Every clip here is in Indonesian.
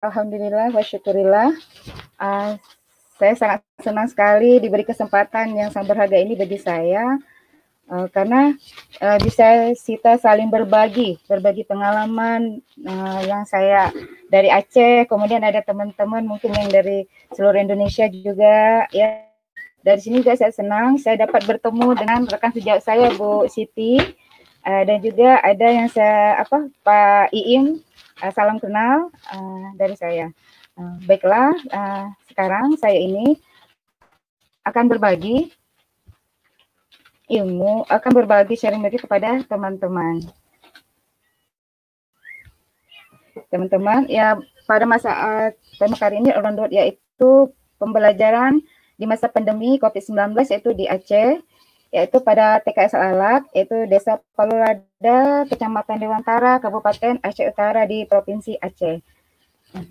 Alhamdulillah wa syukurillah. Saya sangat senang sekali diberi kesempatan yang sangat berharga ini bagi saya, karena bisa kita saling berbagi pengalaman yang saya dari Aceh, kemudian ada teman-teman mungkin yang dari seluruh Indonesia juga ya. Dari sini juga saya senang saya dapat bertemu dengan rekan sejawat saya Bu Siti, dan juga ada yang saya Pak Iim. Salam kenal dari saya. Baiklah, sekarang saya ini akan berbagi ilmu, akan berbagi sharing lagi kepada teman-teman. Teman-teman, ya pada masa tema kali ini yaitu pembelajaran di masa pandemi COVID-19 yaitu di Aceh, yaitu pada TKS Alat, yaitu Desa Palulada, Kecamatan Dewantara, Kabupaten Aceh Utara di Provinsi Aceh.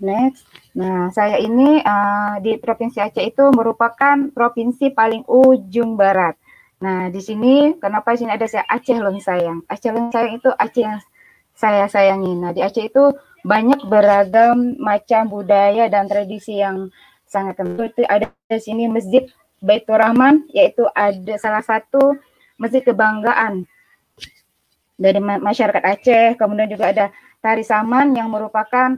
Next, nah saya ini di Provinsi Aceh itu merupakan provinsi paling ujung barat. Nah di sini kenapa di sini ada saya Aceh Leng Sayang. Aceh Leng Sayang itu Aceh yang saya sayangi. Nah di Aceh itu banyak beragam macam budaya dan tradisi yang sangat kental. Itu ada di sini Masjid Baitur Rahman, yaitu ada salah satu masjid kebanggaan dari masyarakat Aceh. Kemudian juga ada Tari Saman yang merupakan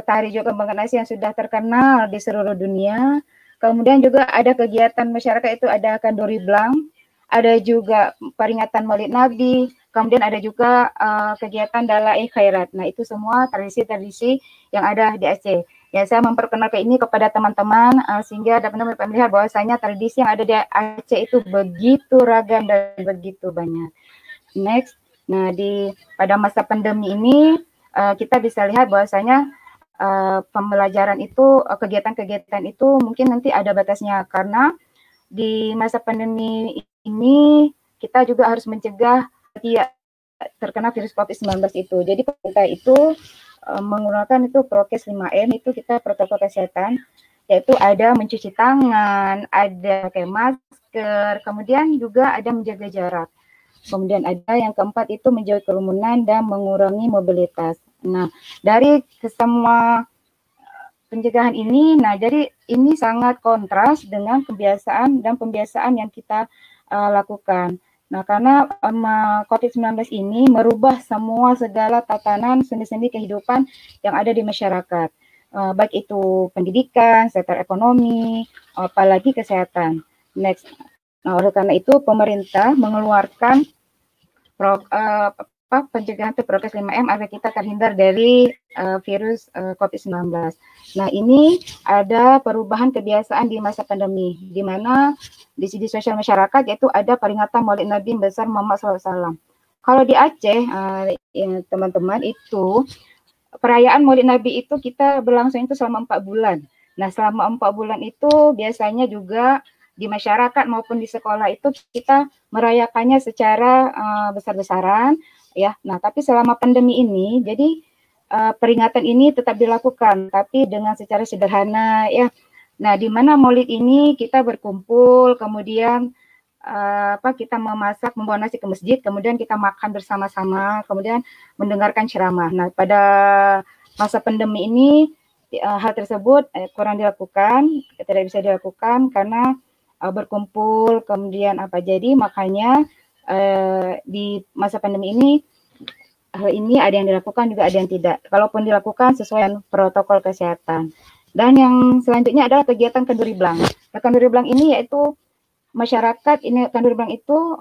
tari juga kebanggaan Aceh yang sudah terkenal di seluruh dunia. Kemudian juga ada kegiatan masyarakat itu ada Kandori Blang, ada juga peringatan Maulid Nabi, kemudian ada juga kegiatan Dalai Khairat. Nah itu semua tradisi-tradisi yang ada di Aceh. Ya, saya memperkenalkan ini kepada teman-teman sehingga dapat melihat bahwasanya tradisi yang ada di Aceh itu begitu ragam dan begitu banyak. Next, nah pada masa pandemi ini kita bisa lihat bahwasanya pembelajaran itu, kegiatan-kegiatan itu mungkin nanti ada batasnya karena di masa pandemi ini kita juga harus mencegah tidak terkena virus COVID-19 itu. Jadi pemerintah itu menggunakan itu prokes 5M, itu kita protokol kesehatan, yaitu ada mencuci tangan, ada pakai masker, kemudian juga ada menjaga jarak. Kemudian ada yang keempat itu menjauhi kerumunan dan mengurangi mobilitas. Nah, dari semua pencegahan ini, nah jadi ini sangat kontras dengan kebiasaan yang kita lakukan. Nah, karena COVID-19 ini merubah segala tatanan sendi-sendi kehidupan yang ada di masyarakat. Baik itu pendidikan, sektor ekonomi, apalagi kesehatan. Next. Nah, oleh karena itu pemerintah mengeluarkan pencegahan itu prokes 5M agar kita terhindar dari virus COVID-19. Nah, ini ada perubahan kebiasaan di masa pandemi, di mana di sisi sosial masyarakat yaitu ada peringatan Maulid Nabi besar Muhammad SAW. Kalau di Aceh, teman-teman, itu perayaan Maulid Nabi itu kita berlangsung itu selama 4 bulan. Nah, selama 4 bulan itu biasanya juga di masyarakat maupun di sekolah itu kita merayakannya secara besar-besaran ya. Nah, tapi selama pandemi ini jadi peringatan ini tetap dilakukan tapi dengan secara sederhana ya. Nah, di mana Maulid ini kita berkumpul, kemudian kita memasak, membawa nasi ke masjid, kemudian kita makan bersama-sama, kemudian mendengarkan ceramah. Nah, pada masa pandemi ini hal tersebut kurang dilakukan, tidak bisa dilakukan karena berkumpul, kemudian jadi makanya di masa pandemi ini hal ini ada yang dilakukan juga ada yang tidak. Kalaupun dilakukan sesuai dengan protokol kesehatan. Dan yang selanjutnya adalah kegiatan Kenduri Blang. Nah, Kenduri Blang ini yaitu masyarakat ini Kenduri Blang itu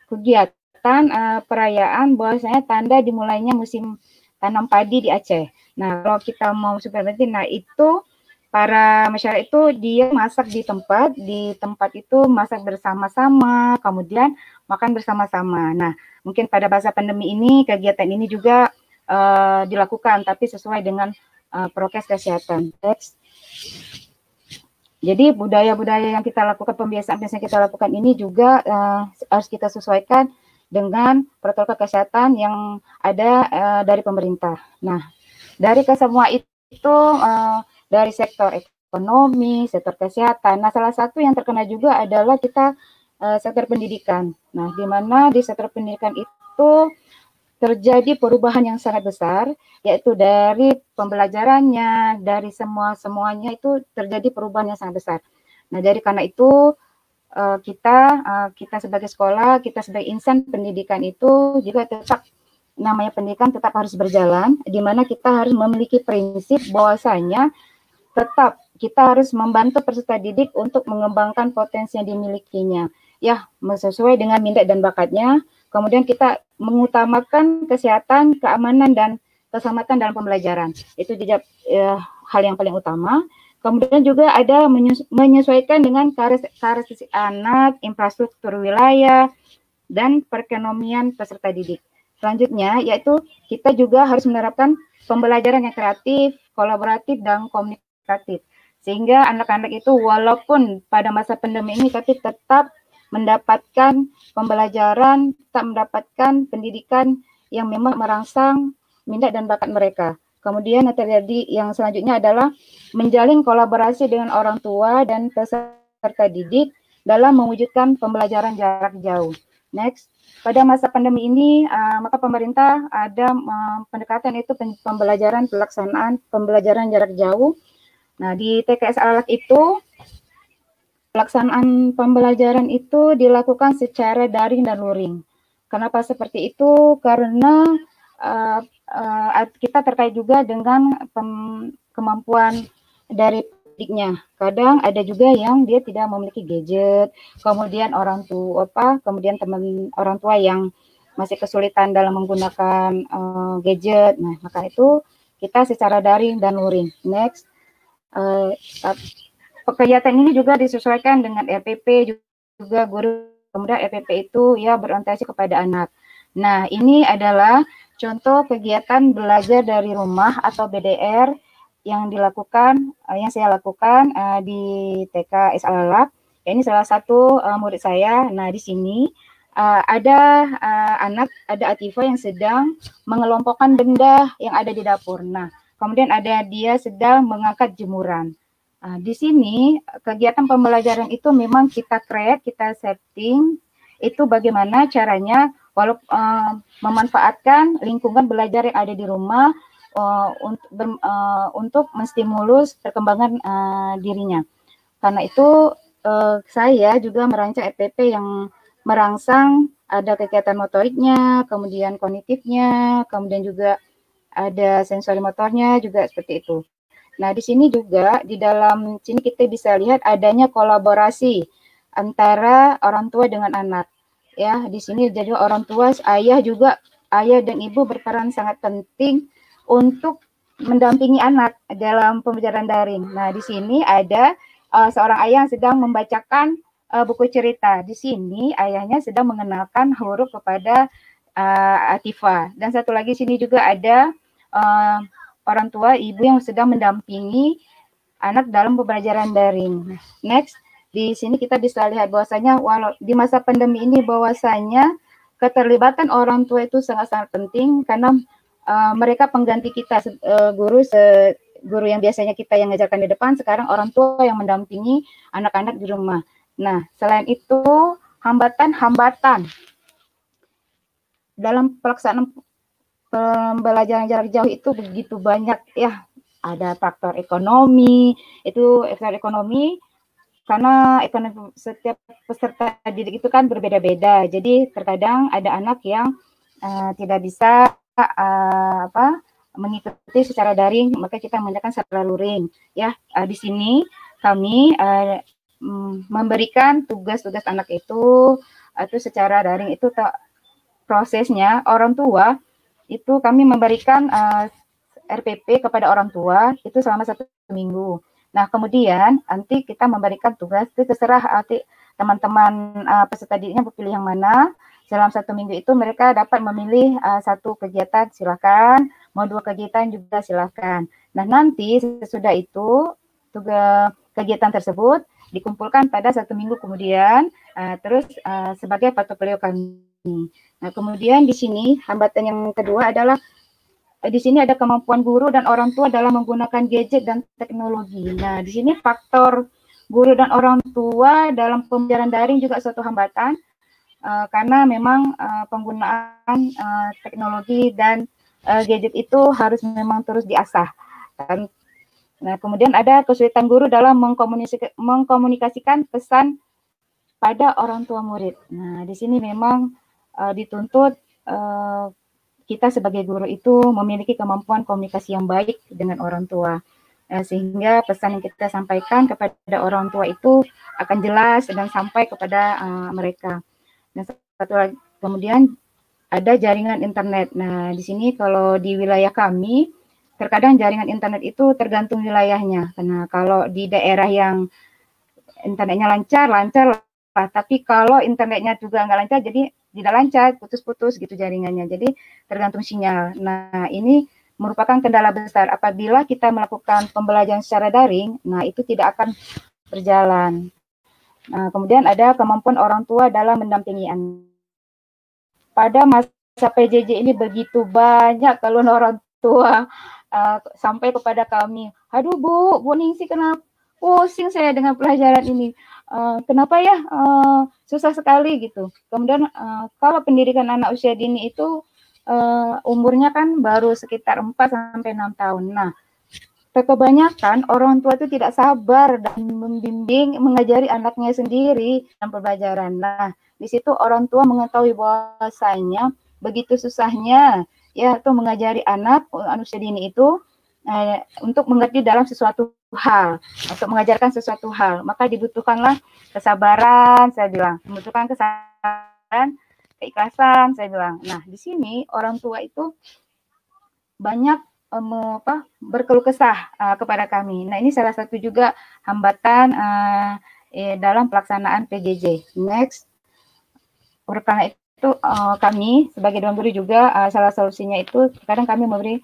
kegiatan perayaan bahwasanya tanda dimulainya musim tanam padi di Aceh. Nah, kalau kita mau super penting, nah itu para masyarakat itu dia masak di tempat itu masak bersama-sama, kemudian makan bersama-sama. Nah, mungkin pada masa pandemi ini kegiatan ini juga dilakukan, tapi sesuai dengan prokes kesehatan. Next. Jadi budaya-budaya yang kita lakukan, pembiasaan-pembiasaan yang kita lakukan ini juga harus kita sesuaikan dengan protokol kesehatan yang ada dari pemerintah. Nah, dari kesemua itu dari sektor ekonomi, sektor kesehatan. Nah, salah satu yang terkena juga adalah kita sektor pendidikan. Nah, di mana di sektor pendidikan itu terjadi perubahan yang sangat besar, yaitu dari pembelajarannya, dari semuanya itu terjadi perubahan yang sangat besar. Nah, jadi karena itu kita sebagai sekolah, kita sebagai insan pendidikan itu juga tetap namanya pendidikan tetap harus berjalan, di mana kita harus memiliki prinsip bahwasanya tetap kita harus membantu peserta didik untuk mengembangkan potensi yang dimilikinya. Ya, sesuai dengan minat dan bakatnya. Kemudian kita mengutamakan kesehatan, keamanan, dan keselamatan dalam pembelajaran. Itu juga hal yang paling utama. Kemudian juga ada menyesuaikan dengan karakteristik anak, infrastruktur wilayah, dan perekonomian peserta didik. Selanjutnya, yaitu kita juga harus menerapkan pembelajaran yang kreatif, kolaboratif, dan komunikatif. Sehingga anak-anak itu walaupun pada masa pandemi ini, tapi tetap mendapatkan pembelajaran, tetap mendapatkan pendidikan yang memang merangsang minat dan bakat mereka. Kemudian yang terjadi yang selanjutnya adalah menjalin kolaborasi dengan orang tua dan peserta didik dalam mewujudkan pembelajaran jarak jauh. Next, pada masa pandemi ini, maka pemerintah ada pendekatan itu pembelajaran pelaksanaan pembelajaran jarak jauh. Nah, di TKS Al-Alaq itu pelaksanaan pembelajaran itu dilakukan secara daring dan luring. Kenapa seperti itu? Karena kita terkait juga dengan kemampuan dari didiknya. Kadang ada juga yang dia tidak memiliki gadget, kemudian kemudian orang tua yang masih kesulitan dalam menggunakan gadget. Nah, maka itu kita secara daring dan luring. Next, kegiatan ini juga disesuaikan dengan RPP juga guru. Kemudian RPP itu ya berorientasi kepada anak. Nah, ini adalah contoh kegiatan belajar dari rumah atau BDR yang saya lakukan di TKS Al-Alaq. Ini salah satu murid saya. Nah, di sini ada ada Atifa yang sedang mengelompokkan benda yang ada di dapur. Nah, kemudian ada dia sedang mengangkat jemuran. Di sini kegiatan pembelajaran itu memang kita create, kita setting itu bagaimana caranya memanfaatkan lingkungan belajar yang ada di rumah untuk menstimulus perkembangan dirinya. Karena itu saya juga merancang RPP yang merangsang ada kegiatan motoriknya, kemudian kognitifnya, kemudian juga ada sensori motornya juga seperti itu. Nah, di sini juga di dalam sini kita bisa lihat adanya kolaborasi antara orang tua dengan anak. Ya, di sini jadi orang tua, ayah dan ibu berperan sangat penting untuk mendampingi anak dalam pembelajaran daring. Nah, di sini ada seorang ayah yang sedang membacakan buku cerita. Di sini ayahnya sedang mengenalkan huruf kepada Atifa. Dan satu lagi sini juga ada orang tua ibu yang sedang mendampingi anak dalam pembelajaran daring. Next, di sini kita bisa lihat bahwasanya walau di masa pandemi ini bahwasanya keterlibatan orang tua itu sangat-sangat penting karena mereka pengganti kita guru yang biasanya kita yang ngajarkan di depan, sekarang orang tua yang mendampingi anak-anak di rumah. Nah, selain itu hambatan-hambatan dalam pelaksanaan pembelajaran jarak jauh itu begitu banyak ya. Ada faktor ekonomi, karena setiap peserta didik itu kan berbeda-beda. Jadi terkadang ada anak yang tidak bisa mengikuti secara daring, maka kita menggunakan secara luring. Ya, di sini kami memberikan tugas-tugas anak itu secara daring itu prosesnya orang tua itu kami memberikan RPP kepada orang tua itu selama 1 minggu. Nah, kemudian nanti kita memberikan tugas, itu terserah teman-teman peserta didiknya berpilih yang mana. Dalam 1 minggu itu mereka dapat memilih 1 kegiatan, silakan. Mau 2 kegiatan juga silakan. Nah, nanti sesudah itu tugas kegiatan tersebut dikumpulkan pada 1 minggu kemudian, terus sebagai portofolio kami. Nah, kemudian di sini hambatan yang kedua adalah di sini ada kemampuan guru dan orang tua dalam menggunakan gadget dan teknologi. Nah, di sini faktor guru dan orang tua dalam pembelajaran daring juga suatu hambatan. karena memang penggunaan teknologi dan gadget itu harus memang terus diasah. Nah, kemudian ada kesulitan guru dalam mengkomunikasikan pesan pada orang tua murid. Nah, di sini memang dituntut kita sebagai guru itu memiliki kemampuan komunikasi yang baik dengan orang tua. Sehingga pesan yang kita sampaikan kepada orang tua itu akan jelas dan sampai kepada mereka. Dan satu lagi, kemudian ada jaringan internet. Nah, di sini kalau di wilayah kami, terkadang jaringan internet itu tergantung wilayahnya. Karena kalau di daerah yang internetnya lancar lah. Tapi kalau internetnya juga nggak lancar, jadi tidak lancar, putus-putus gitu jaringannya. Jadi tergantung sinyal. Nah, ini merupakan kendala besar. Apabila kita melakukan pembelajaran secara daring, nah itu tidak akan berjalan. Nah, kemudian ada kemampuan orang tua dalam mendampingi anak. Pada masa PJJ ini begitu banyak keluhan orang tua sampai kepada kami, aduh Bu Ningsi kenapa pusing saya dengan pelajaran ini, kenapa ya susah sekali gitu. Kemudian kalau pendidikan anak usia dini itu umurnya kan baru sekitar 4-6 tahun. Nah, kebanyakan orang tua itu tidak sabar dan membimbing, mengajari anaknya sendiri dalam pembelajaran. Nah, di situ orang tua mengetahui bahwasanya begitu susahnya ya itu mengajari anak usia dini itu untuk mengerti dalam sesuatu hal, untuk mengajarkan sesuatu hal, maka dibutuhkanlah kesabaran, saya bilang, dibutuhkan kesabaran, keikhlasan, saya bilang. Nah, di sini orang tua itu banyak berkeluh kesah kepada kami. Nah, ini salah satu juga hambatan dalam pelaksanaan PJJ. Next, karena itu kami sebagai dewan guru juga salah solusinya itu kadang kami memberi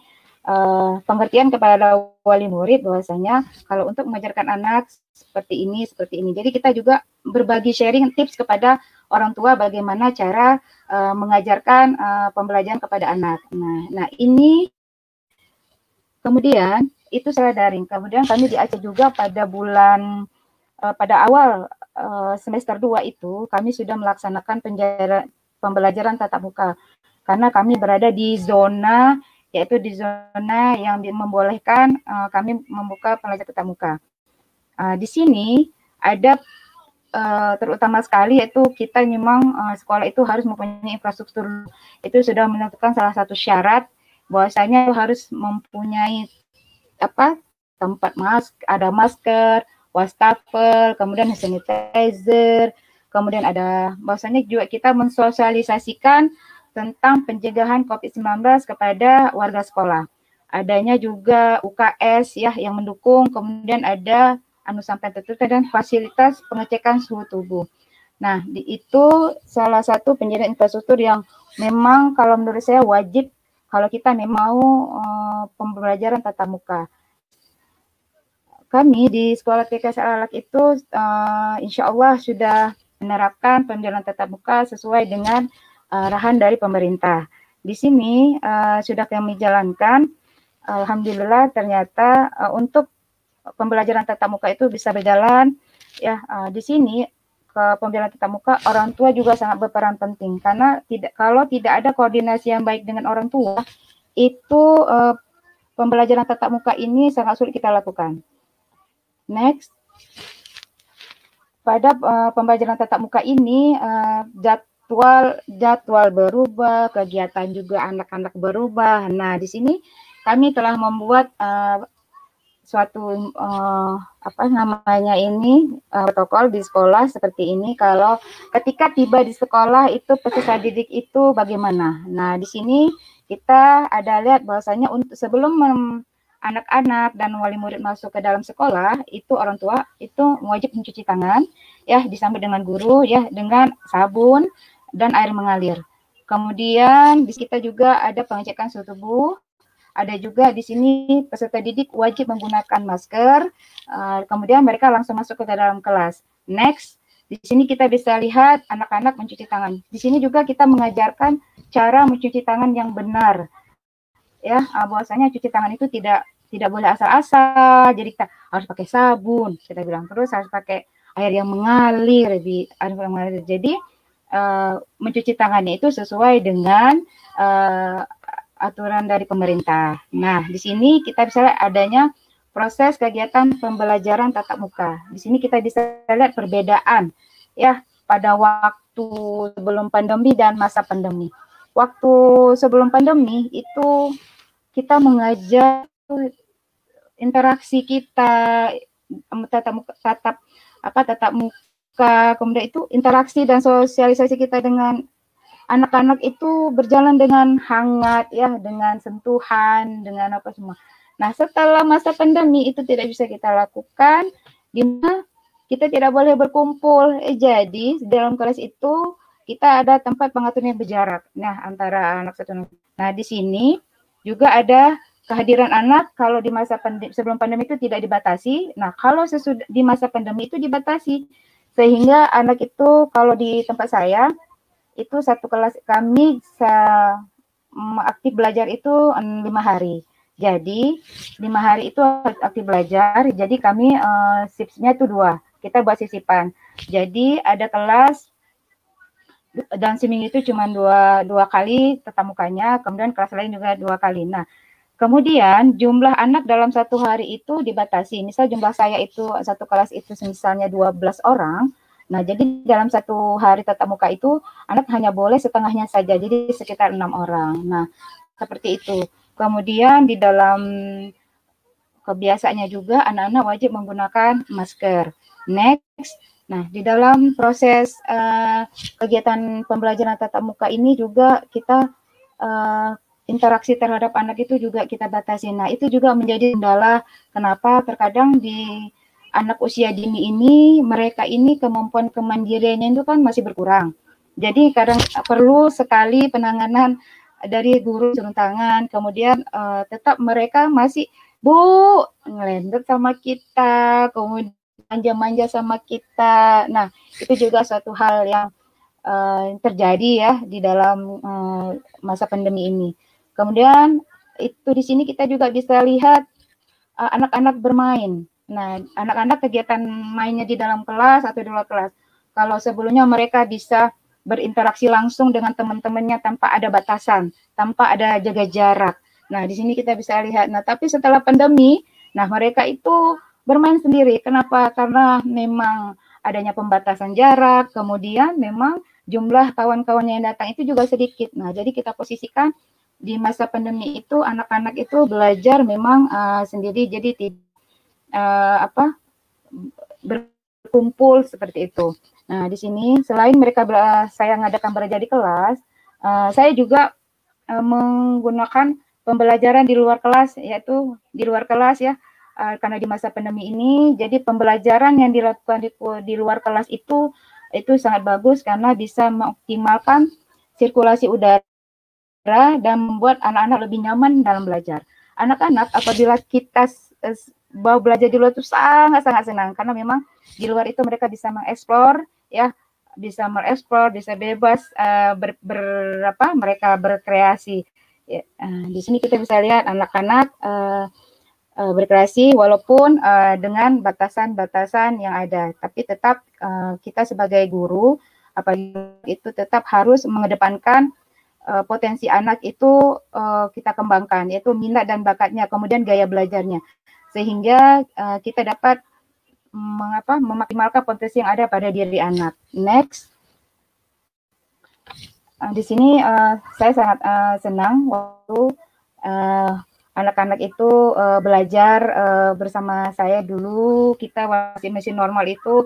pengertian kepada wali murid bahwasanya kalau untuk mengajarkan anak seperti ini. Jadi kita juga berbagi sharing tips kepada orang tua bagaimana cara mengajarkan pembelajaran kepada anak. Nah ini kemudian itu secara daring. Kemudian kami di Aceh juga pada awal semester 2 itu kami sudah melaksanakan pembelajaran tatap muka karena kami berada di zona yang membolehkan kami membuka pelajaran tatap muka. Di sini ada terutama sekali yaitu kita memang sekolah itu harus mempunyai infrastruktur. Itu sudah menentukan salah satu syarat bahwasanya harus mempunyai tempat ada masker, wastafel, kemudian sanitizer, kemudian ada bahwasanya juga kita mensosialisasikan tentang pencegahan COVID-19 kepada warga sekolah. Adanya juga UKS ya yang mendukung, kemudian ada sampai tertutup dan fasilitas pengecekan suhu tubuh. Nah, itu salah satu penyediaan infrastruktur yang memang kalau menurut saya wajib kalau kita mau pembelajaran tatap muka. Kami di Sekolah TK Salalak itu insya Allah sudah menerapkan pembelajaran tatap muka sesuai dengan arahan dari pemerintah. Di sini sudah kami jalankan, alhamdulillah ternyata untuk pembelajaran tatap muka itu bisa berjalan. Ya, di sini pembelajaran tatap muka orang tua juga sangat berperan penting karena kalau tidak ada koordinasi yang baik dengan orang tua, itu pembelajaran tatap muka ini sangat sulit kita lakukan. Next, pada pembelajaran tatap muka ini jadwal berubah, kegiatan juga anak-anak berubah. Nah, di sini kami telah membuat suatu protokol di sekolah seperti ini. Kalau ketika tiba di sekolah itu peserta didik itu bagaimana? Nah, di sini kita ada lihat bahwasanya untuk sebelum anak-anak dan wali murid masuk ke dalam sekolah itu orang tua itu wajib mencuci tangan ya disambut dengan guru ya dengan sabun dan air mengalir. Kemudian di kita juga ada pengecekan suhu tubuh. Ada juga di sini peserta didik wajib menggunakan masker. Kemudian mereka langsung masuk ke dalam kelas. Next, di sini kita bisa lihat anak-anak mencuci tangan. Di sini juga kita mengajarkan cara mencuci tangan yang benar. Ya, bahwasanya cuci tangan itu tidak boleh asal-asal. Jadi kita harus pakai sabun, kita bilang terus harus pakai air yang mengalir Jadi mencuci tangannya itu sesuai dengan aturan dari pemerintah. Nah, di sini kita bisa lihat adanya proses kegiatan pembelajaran tatap muka. Di sini kita bisa lihat perbedaan ya pada waktu sebelum pandemi dan masa pandemi. Waktu sebelum pandemi itu kita mengajar interaksi kita tatap muka, kemudian itu interaksi dan sosialisasi kita dengan anak-anak itu berjalan dengan hangat ya, dengan sentuhan, dengan apa semua. Nah, setelah masa pandemi itu tidak bisa kita lakukan, di mana kita tidak boleh berkumpul. Jadi dalam kelas itu kita ada tempat pengaturan yang berjarak. Nah, antara anak satu anak. Nah, di sini juga ada kehadiran anak kalau di masa pandemi, sebelum pandemi itu tidak dibatasi. Nah, kalau sesudah di masa pandemi itu dibatasi. Sehingga anak itu kalau di tempat saya itu satu kelas kami aktif belajar itu 5 hari. Jadi 5 hari itu aktif belajar. Jadi kami shiftnya itu 2. Kita buat sisipan. Jadi ada kelas dan seminggu itu cuma dua kali tatap mukanya. Kemudian kelas lain juga 2 kali. Nah, kemudian jumlah anak dalam satu hari itu dibatasi. Misal jumlah saya itu satu kelas itu misalnya 12 orang. Nah, jadi dalam satu hari tatap muka itu anak hanya boleh setengahnya saja, jadi sekitar 6 orang. Nah, seperti itu. Kemudian di dalam kebiasaannya juga anak-anak wajib menggunakan masker. Next, nah di dalam proses kegiatan pembelajaran tatap muka ini juga kita interaksi terhadap anak itu juga kita batasi. Nah, itu juga menjadi kendala kenapa terkadang di anak usia dini ini, mereka ini kemampuan kemandiriannya itu kan masih berkurang. Jadi kadang perlu sekali penanganan dari guru turun tangan, kemudian tetap mereka masih, Bu, ngelendek sama kita, kemudian manja-manja sama kita. Nah, itu juga suatu hal yang terjadi ya di dalam masa pandemi ini. Kemudian itu di sini kita juga bisa lihat anak-anak bermain. Nah, anak-anak kegiatan mainnya di dalam kelas atau di luar kelas. Kalau sebelumnya mereka bisa berinteraksi langsung dengan teman-temannya tanpa ada batasan, tanpa ada jaga jarak. Nah, di sini kita bisa lihat. Nah, tapi setelah pandemi, nah mereka itu bermain sendiri. Kenapa? Karena memang adanya pembatasan jarak, kemudian memang jumlah kawan-kawannya yang datang itu juga sedikit. Nah, jadi kita posisikan di masa pandemi itu anak-anak itu belajar memang sendiri, jadi berkumpul seperti itu. Nah, di sini selain mereka saya mengadakan belajar di kelas, saya juga menggunakan pembelajaran di luar kelas, yaitu di luar kelas ya, karena di masa pandemi ini, jadi pembelajaran yang dilakukan di luar kelas itu sangat bagus karena bisa mengoptimalkan sirkulasi udara dan membuat anak-anak lebih nyaman dalam belajar. Anak-anak apabila kita mau belajar di luar itu sangat-sangat senang karena memang di luar itu mereka bisa mengeksplor ya, bisa bebas mereka berkreasi. Ya, di sini kita bisa lihat anak-anak berkreasi walaupun dengan batasan-batasan yang ada, tapi tetap kita sebagai guru itu tetap harus mengedepankan potensi anak itu kita kembangkan, yaitu minat dan bakatnya, kemudian gaya belajarnya, sehingga kita dapat memaksimalkan potensi yang ada pada diri anak. Next, di sini saya sangat senang waktu anak-anak itu belajar bersama saya dulu. Kita masih normal itu,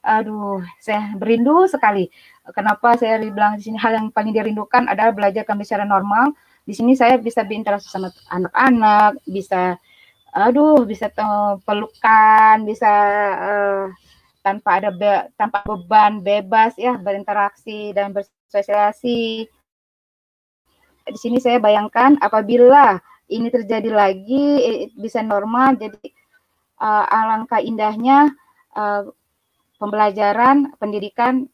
aduh, saya berindu sekali. Kenapa saya bilang di sini hal yang paling dirindukan adalah belajar kami secara normal. Di sini saya bisa berinteraksi sama anak-anak, bisa pelukan, bisa tanpa beban, bebas ya berinteraksi dan bersosialisasi. Di sini saya bayangkan apabila ini terjadi lagi bisa normal, jadi alangkah indahnya pembelajaran pendidikan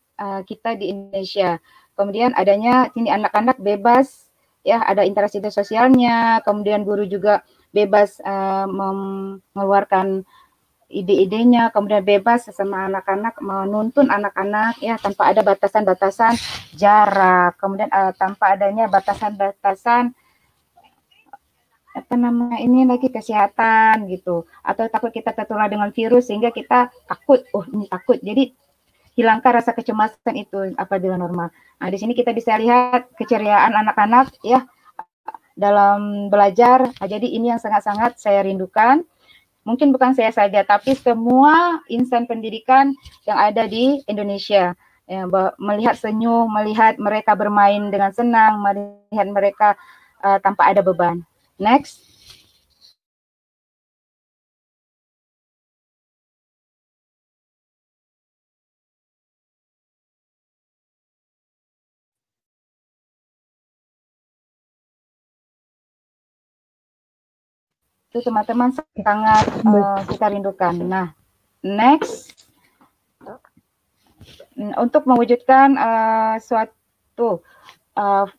kita di Indonesia. Kemudian adanya sini anak-anak bebas ya, ada interaksi sosialnya, kemudian guru juga bebas mengeluarkan ide-idenya, kemudian bebas sesama anak-anak, menuntun anak-anak ya tanpa ada batasan-batasan jarak, kemudian tanpa adanya batasan-batasan apa namanya ini lagi kesehatan gitu, atau takut kita tertular dengan virus sehingga kita takut, oh ini takut, jadi hilangkan rasa kecemasan itu apabila normal. Nah di sini kita bisa lihat keceriaan anak-anak ya dalam belajar. Nah, jadi ini yang sangat-sangat saya rindukan. Mungkin bukan saya saja, tapi semua insan pendidikan yang ada di Indonesia. Ya, melihat senyum, melihat mereka bermain dengan senang, melihat mereka tanpa ada beban. Next. Itu teman-teman sangat kita rindukan. Nah, next. Untuk mewujudkan suatu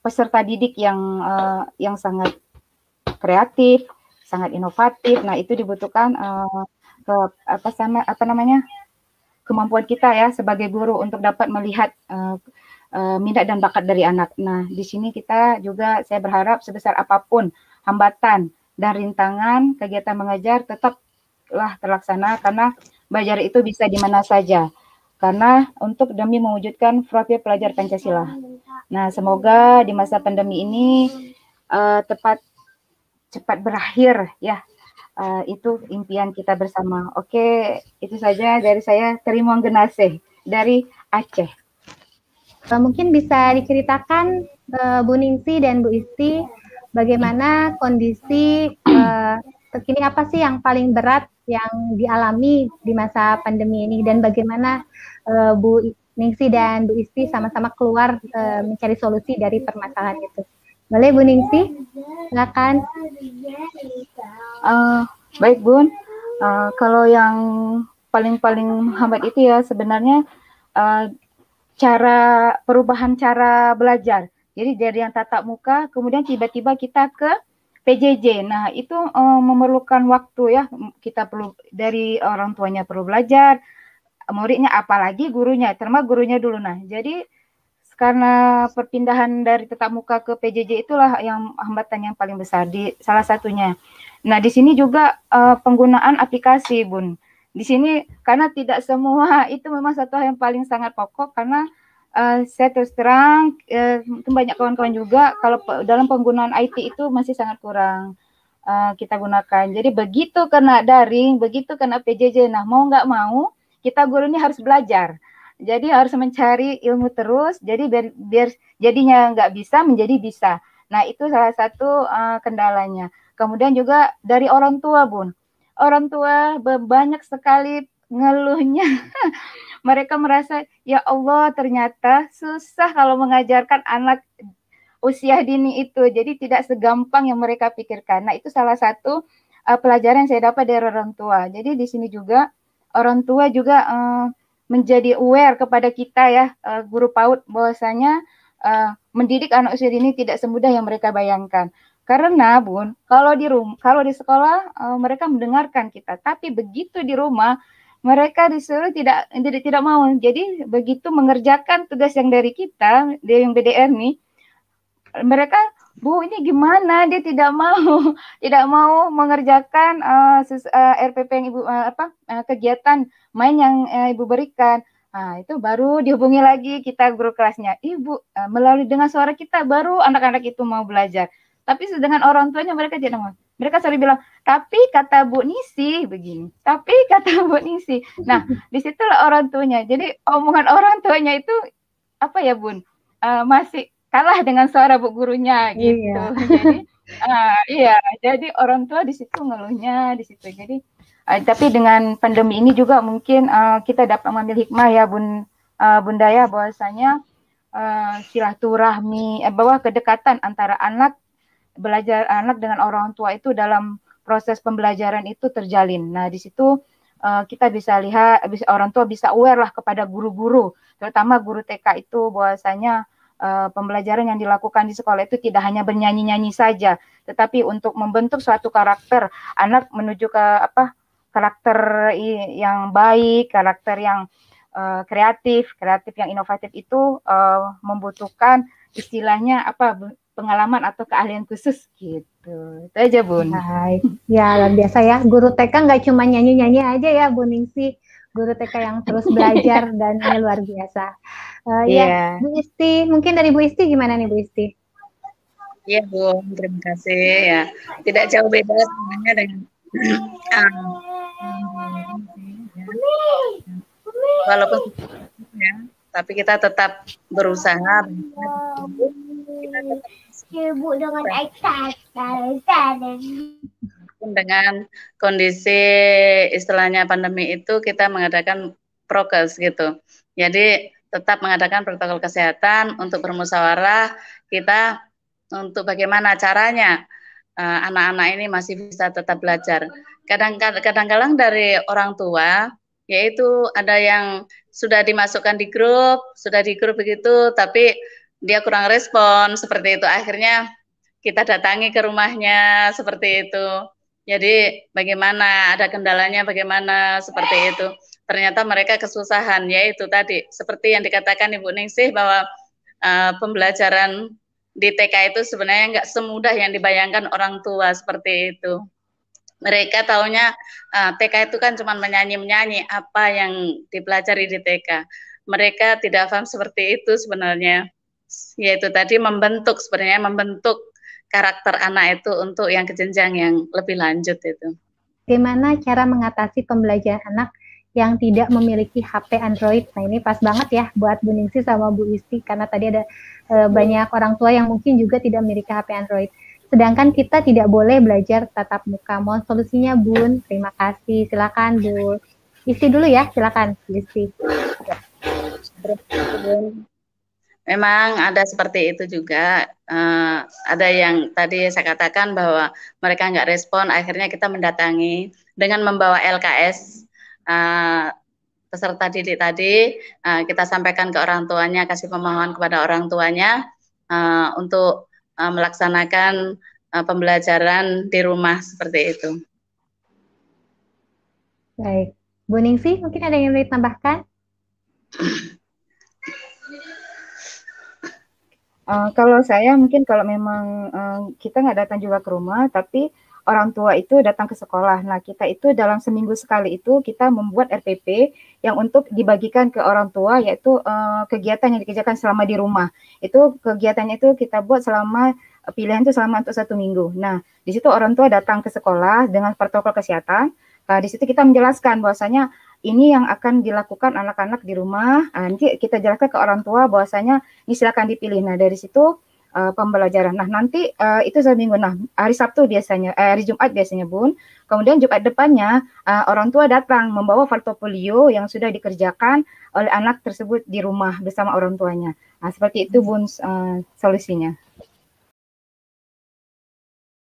peserta didik yang sangat kreatif, sangat inovatif. Nah, itu dibutuhkan kemampuan kita ya sebagai guru untuk dapat melihat minat dan bakat dari anak. Nah, di sini kita juga saya berharap sebesar apapun hambatan dan rintangan kegiatan mengajar tetaplah terlaksana karena belajar itu bisa di mana saja. Karena untuk demi mewujudkan profil pelajar Pancasila. Nah, semoga di masa pandemi ini cepat berakhir ya. Itu impian kita bersama. Oke, itu saja dari saya. Terima kasih dari Aceh. Mungkin bisa diceritakan Bu Ningsi dan Bu Isti bagaimana kondisi terkini, apa sih yang paling berat yang dialami di masa pandemi ini, dan bagaimana Bu Ningsi dan Bu Isti sama-sama keluar mencari solusi dari permasalahan itu. Boleh Bu Ningsi? Silakan. Baik Bun, kalau yang paling hambat itu ya sebenarnya perubahan cara belajar. Jadi dari yang tatap muka, kemudian tiba-tiba kita ke PJJ. Nah, itu memerlukan waktu ya. Kita perlu dari orang tuanya perlu belajar, muridnya apalagi gurunya, terutama gurunya dulu. Nah, jadi karena perpindahan dari tatap muka ke PJJ itulah yang hambatan yang paling besar di salah satunya. Nah, di sini juga penggunaan aplikasi, Bun. Di sini karena tidak semua itu memang satu hal yang paling sangat pokok karena saya terus terang banyak kawan-kawan juga kalau dalam penggunaan IT itu masih sangat kurang kita gunakan. Jadi begitu kena daring, begitu kena PJJ, nah mau nggak mau kita guru ini harus belajar. Jadi harus mencari ilmu terus. Jadi biar jadinya nggak bisa menjadi bisa. Nah itu salah satu kendalanya. Kemudian juga dari orang tua, Bun. Orang tua banyak sekali ngeluhnya. Mereka merasa, ya Allah ternyata susah kalau mengajarkan anak usia dini itu. Jadi tidak segampang yang mereka pikirkan. Nah itu salah satu pelajaran yang saya dapat dari orang tua. Jadi di sini juga orang tua juga menjadi aware kepada kita ya, guru PAUD, bahwasanya mendidik anak usia dini tidak semudah yang mereka bayangkan. Karena Bun, kalau di sekolah mereka mendengarkan kita, tapi begitu di rumah mereka disuruh tidak mau. Jadi begitu mengerjakan tugas yang dari kita, dari yang BDR nih, mereka Bu ini gimana dia tidak mau tidak mau mengerjakan RPP yang ibu kegiatan main yang ibu berikan. Nah, itu baru dihubungi lagi kita guru kelasnya. Ibu melalui dengan suara kita baru anak-anak itu mau belajar. Tapi dengan orang tuanya mereka tidak mau. Mereka selalu bilang, tapi kata Bu Nisi begini, tapi kata Bu Nisi. Nah, disitulah orang tuanya. Jadi omongan orang tuanya itu apa ya Bun? Masih kalah dengan suara bu gurunya gitu. Iya. Jadi jadi orang tua di situ ngeluhnya di situ. Jadi tapi dengan pandemi ini juga mungkin kita dapat mengambil hikmah ya Bunda ya, bahwasanya silaturahmi bahwa kedekatan antara anak dengan orang tua itu dalam proses pembelajaran itu terjalin. Nah, di situ kita bisa lihat orang tua bisa aware lah kepada guru-guru, terutama guru TK itu bahwasanya pembelajaran yang dilakukan di sekolah itu tidak hanya bernyanyi-nyanyi saja, tetapi untuk membentuk suatu karakter anak menuju ke karakter yang baik, karakter yang kreatif yang inovatif itu membutuhkan istilahnya pengalaman atau keahlian khusus gitu. Itu aja, Bun. Baik. Ya, luar biasa ya. Guru TK nggak cuma nyanyi-nyanyi aja ya, Bu Ningsih. Guru TK yang terus belajar dan ini luar biasa. Ya, Bu Isti, mungkin dari Bu Isti gimana nih Bu Isti? Iya, Bu, terima kasih ya. Tidak jauh beda sebenarnya dengan walaupun ya, tapi kita tetap berusaha kita tetap sibuk dengan dengan kondisi istilahnya pandemi itu kita mengadakan prokes gitu. Jadi tetap mengadakan protokol kesehatan untuk bermusyawarah kita untuk bagaimana caranya anak-anak ini masih bisa tetap belajar. Kadang-kadang dari orang tua yaitu ada yang sudah dimasukkan di grup begitu, tapi dia kurang respon seperti itu. Akhirnya kita datangi ke rumahnya seperti itu. Jadi bagaimana, ada kendalanya bagaimana seperti itu. Ternyata mereka kesusahan, yaitu tadi seperti yang dikatakan Ibu Ningsih bahwa pembelajaran di TK itu sebenarnya nggak semudah yang dibayangkan orang tua seperti itu. Mereka taunya TK itu kan cuma menyanyi-menyanyi apa yang dipelajari di TK. Mereka tidak paham seperti itu sebenarnya. Yaitu tadi membentuk karakter anak itu untuk yang ke jenjang yang lebih lanjut itu. Bagaimana cara mengatasi pembelajaran anak yang tidak memiliki HP Android? Nah, ini pas banget ya buat Bu Ningsih sama Bu Isti, karena tadi ada banyak orang tua yang mungkin juga tidak memiliki HP Android. Sedangkan kita tidak boleh belajar tatap muka. Mohon solusinya, Bun. Terima kasih. Silakan, Bu Isti dulu ya. Silakan, Bu Isti. Memang ada seperti itu juga. Ada yang tadi saya katakan bahwa mereka nggak respon, akhirnya kita mendatangi dengan membawa LKS peserta didik tadi, kita sampaikan ke orang tuanya, kasih pemahaman kepada orang tuanya untuk melaksanakan pembelajaran di rumah seperti itu. Baik, Bu Ningsih, mungkin ada yang mau ditambahkan? Kalau saya mungkin kalau memang kita nggak datang juga ke rumah, tapi orang tua itu datang ke sekolah. Nah, kita itu dalam seminggu sekali itu kita membuat RPP yang untuk dibagikan ke orang tua, yaitu kegiatan yang dikerjakan selama di rumah. Itu kegiatannya itu kita buat selama pilihan itu selama untuk 1 minggu. Nah, di situ orang tua datang ke sekolah dengan protokol kesehatan. Di situ kita menjelaskan bahwasanya ini yang akan dilakukan anak-anak di rumah. Nanti kita jelaskan ke orang tua bahwasanya ini silakan dipilih. Nah, dari situ pembelajaran. Nah, nanti itu seminggu. Nah, hari Sabtu biasanya, hari Jumat biasanya, Bun. Kemudian Jumat depannya orang tua datang membawa portofolio yang sudah dikerjakan oleh anak tersebut di rumah bersama orang tuanya. Nah, seperti itu, Bun, solusinya.